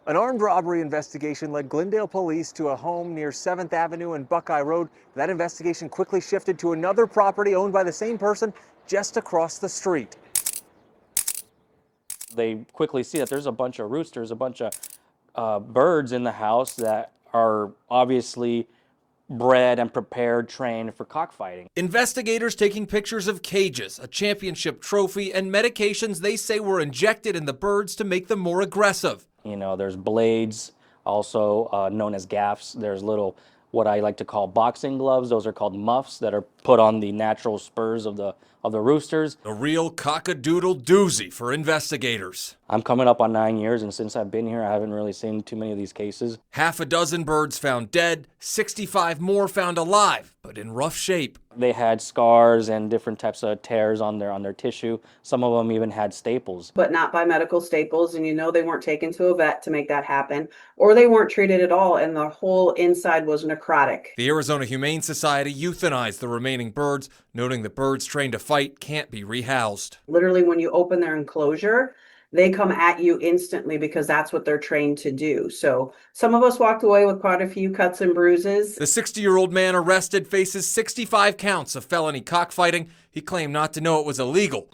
An armed robbery investigation led Glendale police to a home near 7th Avenue and Buckeye Road. That investigation quickly shifted to another property owned by the same person just across the street. They quickly see that there's a bunch of roosters, a bunch of birds in the house that are obviously bred and prepared, trained for cockfighting. Investigators taking pictures of cages, a championship trophy, and medications they say were injected in the birds to make them more aggressive. You know, there's blades, also known as gaffs. There's little, what I like to call boxing gloves. Those are called muffs that are put on the natural spurs of the roosters. A real cock-a-doodle doozy for investigators. I'm coming up on 9 years, and since I've been here, I haven't really seen too many of these cases. Half a dozen birds found dead, 65 more found alive, but in rough shape. They had scars and different types of tears on their tissue. Some of them even had staples. But not by medical staples, and they weren't taken to a vet to make that happen, or they weren't treated at all, and the whole inside was necrotic. The Arizona Humane Society euthanized the remaining birds, noting the birds trained to fight can't be rehoused. Literally, when you open their enclosure, they come at you instantly because that's what they're trained to do. So some of us walked away with quite a few cuts and bruises. The 60-year-old man arrested faces 65 counts of felony cockfighting. He claimed not to know it was illegal.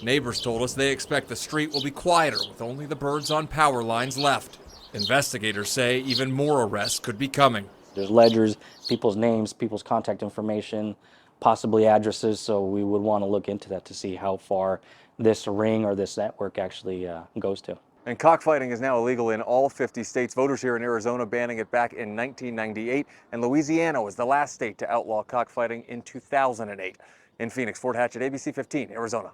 Neighbors told us they expect the street will be quieter with only the birds on power lines left. Investigators say even more arrests could be coming. There's ledgers, people's names, people's contact information, possibly addresses, so we would want to look into that to see how far this ring or this network actually goes to. And cockfighting is now illegal in all 50 states. Voters here in Arizona banning it back in 1998, and Louisiana was the last state to outlaw cockfighting in 2008. In Phoenix, Fort Hatchett, ABC 15, Arizona.